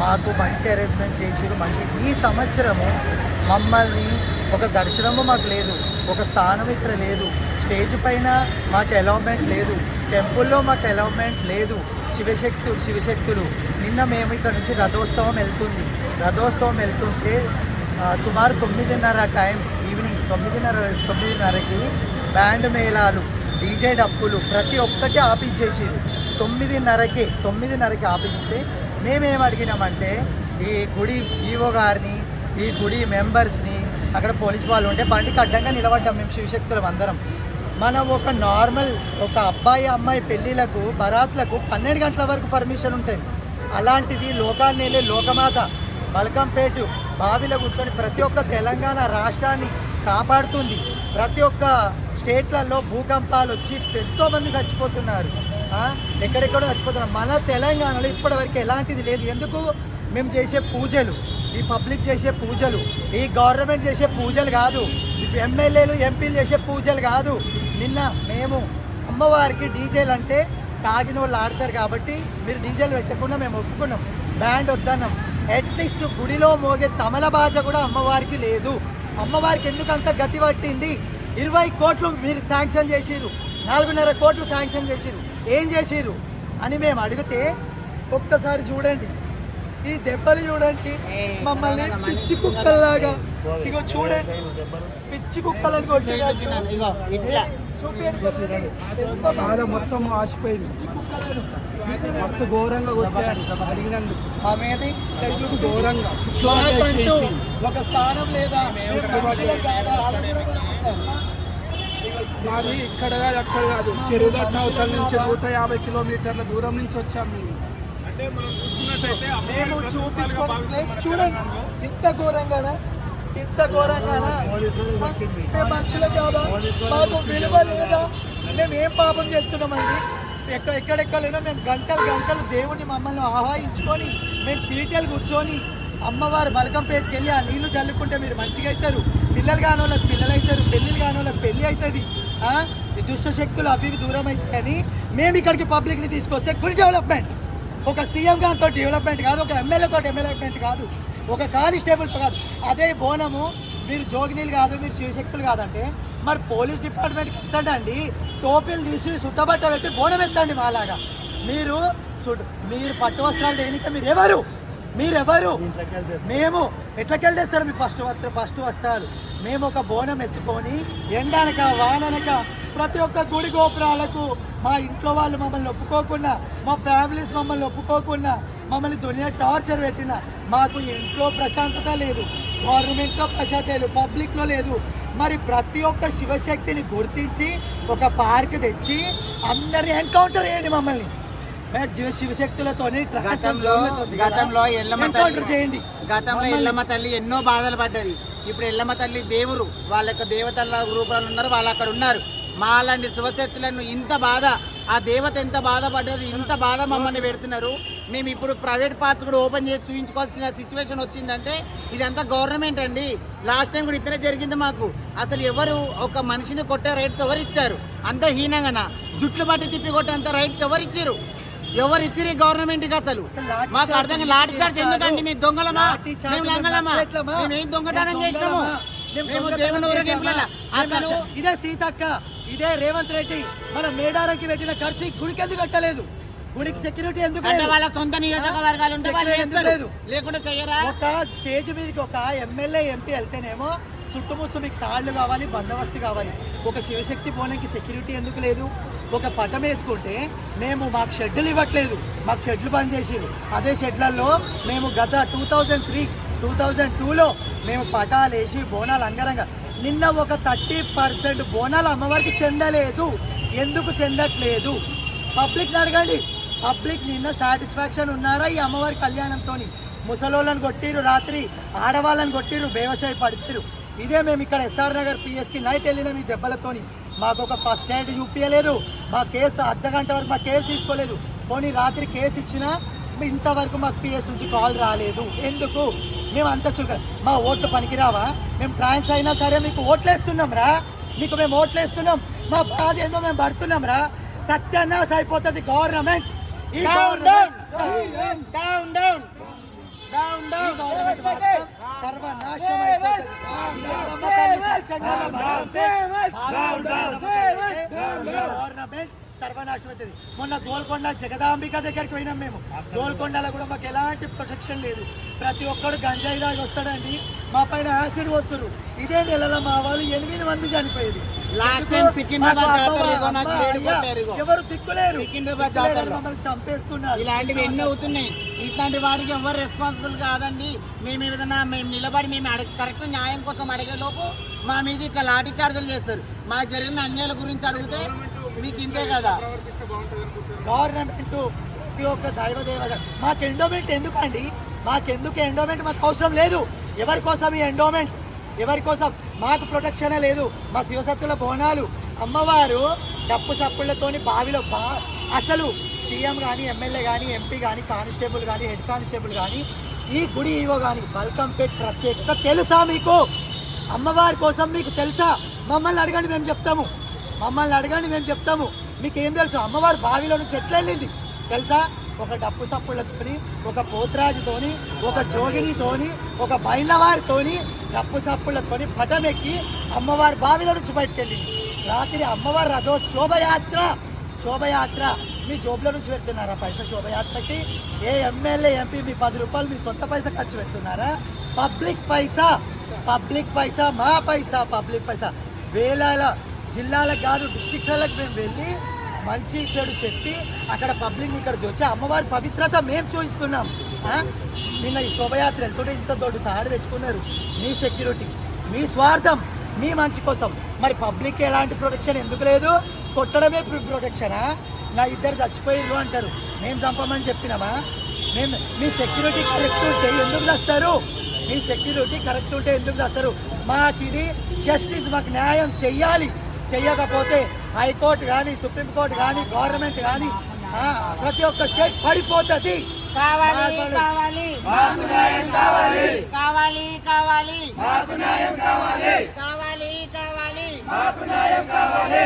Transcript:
మాకు మంచి అరేంజ్మెంట్ చేసిరు. మంచి ఈ సంవత్సరము మమ్మల్ని ఒక దర్శనము మాకు లేదు, ఒక స్థానం ఇక్కడ లేదు, స్టేజ్ పైన మాకు అలౌమెంట్ లేదు, టెంపుల్లో మాకు అలౌమెంట్ లేదు. శివశక్తులు నిన్న మేము ఇక్కడ నుంచి రథోత్సవం వెళ్తుంటే సుమారు 9:30 టైం, ఈవినింగ్ 9:30కి బ్యాండ్ మేళాలు, డీజే డప్పులు ప్రతి ఒక్కటి ఆపించేసిరు. 9:30కి ఆపించేస్తే మేమేం అడిగినామంటే ఈ గుడి ఈవో గారిని, ఈ గుడి మెంబర్స్ని, అక్కడ పోలీస్ వాళ్ళు ఉంటే బండికి అడ్డంగా నిలబడ్డాం మేము శివశక్తులం అందరం. మనం ఒక నార్మల్ ఒక అబ్బాయి అమ్మాయి పెళ్ళిళ్ళకు బరాత్లకు 12 గంటల వరకు పర్మిషన్ ఉంటుంది. అలాంటిది లోకాన్ని వెళ్ళే లోకమాత బల్కంపేట బావిలో కూర్చొని ప్రతి ఒక్క తెలంగాణ రాష్ట్రాన్ని కాపాడుతుంది. ప్రతి ఒక్క స్టేట్లలో భూకంపాలు వచ్చి ఎంతోమంది చచ్చిపోతున్నారు, ఎక్కడెక్కడో చచ్చిపోతున్నారు. మన తెలంగాణలో ఇప్పటివరకు ఎలాంటిది లేదు. ఎందుకు? మేము చేసే పూజలు, ఈ పబ్లిక్ చేసే పూజలు, ఈ గవర్నమెంట్ చేసే పూజలు కాదు, ఎమ్మెల్యేలు ఎంపీలు చేసే పూజలు కాదు. నిన్న మేము అమ్మవారికి డీజేలు అంటే తాగిన వాళ్ళు ఆడతారు కాబట్టి మీరు డీజేలు పెట్టకుండా మేము ఒప్పుకున్నాం, బ్యాండ్ వద్దన్నాం. అట్లీస్ట్ గుడిలో మోగే తమల బాజ కూడా అమ్మవారికి లేదు. అమ్మవారికి ఎందుకు అంత గతి పట్టింది? 20 కోట్లు మీరు శాంక్షన్ చేసిరు, 4.5 కోట్లు శాంక్షన్ చేసిరు, ఏం చేసిరు అని మేము అడిగితే ఒక్కసారి చూడండి, ఈ దెబ్బలు చూడండి, మమ్మల్ని పిచ్చి కుక్కల్లాగా ఇగో చూడండి, పిచ్చి కుక్కలను బాధ మొత్తం ఆసిపోయింది. పిచ్చి కుక్కలను మస్తు ఘోరంగా కొట్టారు అడిగినందుకు. ఆమెది ఘోరంగా ఒక స్థానం లేదా? మాది ఇక్కడ కాదు అక్కడ కాదు, చెరుగట్ట అవతల నుంచి 150 కిలోమీటర్ల దూరం నుంచి వచ్చాము మేము. అంటే మనం చూసుకున్నట్టయితే మేము చూపించుకోవడం ప్లేస్ చూడండి, ఇంత ఘోరంగానా? మేము మనుషులు కాదా? మాకు విలువ లేదా? మేము ఏం పాపం చేస్తున్నామండి? ఎక్కడెక్కడైనా మేము గంటలు దేవుడిని మమ్మల్ని ఆహ్వానించుకొని మేము పీటలు కూర్చొని అమ్మవారు బల్కంపేటకి వెళ్ళి ఆ నీళ్లు చల్లుకుంటే మీరు మంచిగా అవుతారు, పిల్లలు కాని వాళ్ళకి పిల్లలు అవుతారు, పెళ్ళిళ్ళు కాని వాళ్ళకి పెళ్ళి అవుతుంది, ఈ దుష్ట శక్తులు అవి దూరం అవుతాయి. కానీ మేము ఇక్కడికి పబ్లిక్ని తీసుకొస్తే గుడ్ డెవలప్మెంట్, ఒక సీఎం గారితో డెవలప్మెంట్ కాదు, ఒక ఎమ్మెల్యేతో డెవలప్మెంట్ కాదు, ఒక కానిస్టేబుల్తో కాదు. అదే బోనము మీరు జోగినీలు కాదు, మీరు శివశక్తులు కాదంటే మరి పోలీస్ డిపార్ట్మెంట్కి ఎత్తండి, టోపీలు తీసి సుట్టబట్ట పెట్టి బోనం ఎత్తండి. మాలాగా మీరు పట్టు వస్త్రాలు దేనిక మీరెవరు? మేము ఎట్లకెళ్ళి తెస్తారు మీ ఫస్ట్ వస్త్రాలు? మేము ఒక బోనం ఎత్తుకొని ఎండనక వాననక ప్రతి ఒక్క గుడి గోపురాలకు మా ఇంట్లో వాళ్ళు మమ్మల్ని ఒప్పుకోకుండా, మా ఫ్యామిలీస్ మమ్మల్ని ఒప్పుకోకుండా, మమ్మల్ని దునియా టార్చర్ పెట్టిన మాకు ఇంట్లో ప్రశాంతత లేదు, గవర్నమెంట్లో ప్రశాంతత లేదు, పబ్లిక్లో లేదు. మరి ప్రతి ఒక్క శివశక్తిని గుర్తించి ఒక పార్క్ తెచ్చి అందరిని ఎన్కౌంటర్ చేయండి. మమ్మల్ని శివశక్తులతో గతంలో ఎల్లమ్మ తల్లి ఎన్నో బాధలు పడ్డది. ఇప్పుడు ఎల్లమ్మ తల్లి దేవుడు, వాళ్ళ యొక్క దేవతల రూపాలు ఉన్నారు, వాళ్ళు అక్కడ ఉన్నారు. మా లాంటి శివశక్తులను ఇంత బాధ, ఆ దేవత ఎంత బాధపడ్డది, ఇంత బాధ మమ్మల్ని పెడుతున్నారు. మేము ఇప్పుడు ప్రైవేట్ పార్ట్స్ కూడా ఓపెన్ చేసి చూపించుకోవాల్సిన సిచ్యువేషన్ వచ్చిందంటే ఇదంతా గవర్నమెంట్ అండి. లాస్ట్ టైం కూడా ఇతనే జరిగింది మాకు. అసలు ఎవరు ఒక మనిషిని కొట్టే రైట్స్ ఎవరు ఇచ్చారు? అంత హీనంగా జుట్లు బట్టి తిప్పి కొట్టేంత రైట్స్ ఎవరు ఇచ్చారు గవర్నమెంట్కి? అసలు మాకు అర్థంగా లాఠీ చార్జ్ ఎందుకండి? మీ దొంగలమా, మేము లంగలమా, మేము ఏం దొంగతనం చేసినాము? మేము దేవుని ఊరేగింపుల అసలు ఇదే సీతక్క, ఇదే రేవంత్ రెడ్డి మన మేడారంకి పెట్టిన ఖర్చు గుడికి ఎందుకు కట్టలేదు? గుడికి సెక్యూరిటీ ఎందుకు? వాళ్ళ సొంత నియోజకవర్గాలు ఉంటే వాళ్ళు చేస్తారు, లేకుండా చెయ్యరా? ఒక స్టేజ్ మీదకి ఒక ఎమ్మెల్యే ఎంపీ వెళ్తేనేమో చుట్టుముసు మీకు తాళ్ళు కావాలి, బందోబస్తు కావాలి. ఒక శివశక్తి బోనంకి సెక్యూరిటీ ఎందుకు లేదు? ఒక పట్టం వేసుకుంటే మాకు షెడ్లు ఇవ్వట్లేదు, మాకు షెడ్లు బంద్ చేసిరు. అదే షెడ్లలో మేము గత 2003, 2002లో మేము పటాలు వేసి బోనాలు అంగరంగా, నిన్న ఒక 30% బోనాలు అమ్మవారికి చెందలేదు. ఎందుకు చెందట్లేదు? పబ్లిక్ని అడగండి. పబ్లిక్ నిన్న సాటిస్ఫాక్షన్ ఉన్నారా ఈ అమ్మవారి కళ్యాణంతో? ముసలోళ్ళని కొట్టిరు, రాత్రి ఆడవాళ్ళని కొట్టిరు, బేవసాయి పడుతురు. ఇదే మేము ఇక్కడ ఎస్ఆర్ నగర్ పిఎస్కి నైట్ వెళ్ళినాం ఈ దెబ్బలతోని. మాకు ఒక ఫస్ట్ ఎయిడ్ చూపించలేదు, మా కేసు అర్ధగంట వరకు మా కేసు తీసుకోలేదు. పోనీ రాత్రి కేసు ఇచ్చినా ఇంతవరకు మాకు పిఎస్ నుంచి కాల్ రాలేదు. ఎందుకు? మేము అంత మా ఓట్లు పనికిరావా? మేము ట్రాన్స్ అయినా సరే మీకు ఓట్లేస్తున్నాం రా, మేము ఓట్లేస్తున్నాం. మా బాధ ఏందో మేము పడుతున్నాం రా. సత్యానాశ అయిపోతుంది గవర్నమెంట్. సర్వనాశనం అయిపోతుంది. ఎల్లమ్మ తల్లి సత్యంగా గవర్నమెంట్ సర్వనాశనం అవుతుంది. మొన్న గోల్కొండ జగదాంబిక దగ్గరికి పోయినాం మేము. గోల్కొండలో కూడా మాకు ఎలాంటి ప్రొటెక్షన్ లేదు. ప్రతి ఒక్కడు గంజాయి దాగి వస్తాడండి, మా పైన యాసిడ్ వస్తారు. ఇదే నెలలో మా వాళ్ళు 8 మంది చనిపోయేది. లాస్ట్ టైం సికింద్రాబాద్ జాతరలో ఇగో నాకు వేడి కొట్టారు ఇగో. ఎవరు దిక్కులేరు, సికింద్రాబాద్ జాతరలో మమ్మల్ని చంపేస్తున్నారు. ఇలాంటివి ఎన్ని అవుతున్నాయి. ఇట్లాంటి వాడికి ఎవరు రెస్పాన్సిబుల్ కాదండి. మేము ఏదైనా మేము నిలబడి మేము కరెక్ట్ న్యాయం కోసం అడిగే లోపు మా మీద ఇట్లా లాఠీ చార్జీలు చేస్తారు. మాకు జరిగిన అన్యాయాల గురించి అడిగితే మీకు ఇంతే కదా. గవర్నమెంట్ ప్రతి ఒక్క దైవదేవ మాకు ఎండోమెంట్ ఎందుకండి? మాకెందుకు ఎండోమెంట్? మాకు అవసరం లేదు. ఎవరి కోసం ఈ ఎండోమెంట్? ఎవరి కోసం? మాకు ప్రొటెక్షనే లేదు. మా శివసత్తుల బోనాలు అమ్మవారు డప్పు సప్పుళ్లతోని బావిలో అసలు సీఎం కానీ, ఎమ్మెల్యే కానీ, ఎంపీ కానీ, కానిస్టేబుల్ కానీ, హెడ్ కానిస్టేబుల్ కానీ, ఈ గుడి ఈవో కానీ బల్కంపేట్ ప్రత్యేకత తెలుసా మీకు? అమ్మవారి కోసం మీకు తెలుసా? మమ్మల్ని అడగండి, మేము చెప్తాము. మమ్మల్ని అడగండి, మేము చెప్తాము. మీకు ఏం తెలుసు? అమ్మవారు బావిలో నుంచి ఎట్లా వెళ్ళింది తెలుసా? ఒక డప్పు సప్పుళ్లతోని, ఒక పోతరాజుతోని, ఒక జోగినితోని, ఒక బయళ్ళవారితోని, డప్పు సప్పుళ్లతోని పటం ఎక్కి అమ్మవారి బావిలో నుంచి బయటకు వెళ్ళింది. రాత్రి అమ్మవారి రథో శోభయాత్ర మీ జోబులో నుంచి పెడుతున్నారా పైసా శోభయాత్రకి? ఏ ఎమ్మెల్యే ఎంపీ మీ 10 రూపాయలు మీ సొంత పైసా ఖర్చు పెడుతున్నారా? పబ్లిక్ పైసా మా పైసా, పబ్లిక్ పైసా. వేలాల జిల్లాలకు కాదు, డిస్ట్రిక్ట్స్లకు మేము వెళ్ళి మంచి చెడు చెప్పి అక్కడ పబ్లిక్ని ఇక్కడ వచ్చి అమ్మవారి పవిత్రత మేము చూపిస్తున్నాం. నిన్న ఈ శోభయాత్ర వెళ్తుంటే ఇంత దొడ్డు తాడు పెట్టుకున్నారు. మీ సెక్యూరిటీ, మీ స్వార్థం, మీ మంచి కోసం. మరి పబ్లిక్ ఎలాంటి ప్రొటెక్షన్ ఎందుకు లేదు? కొట్టడమే ప్రొటెక్షనా? నా 2 చచ్చిపోయారు అంటారు, మేము చంపమని చెప్పినామా? మేము మీ సెక్యూరిటీ కరెక్ట్ ఉంటే ఎందుకు చేస్తారు? మీ సెక్యూరిటీ కరెక్ట్ ఉంటే ఎందుకు చేస్తారు? మాకు ఇది జస్టిస్, మాకు న్యాయం చెయ్యాలి. చెయ్యకపోతే హైకోర్టు కానీ, సుప్రీంకోర్టు కానీ, గవర్నమెంట్ కానీ ప్రతి ఒక్క స్టేట్ పడిపోతుంది. కావాలి కావాలి మాకు న్యాయం కావాలి, కావాలి కావాలి మాకు న్యాయం కావాలి, కావాలి కావాలి మాకు న్యాయం కావాలి.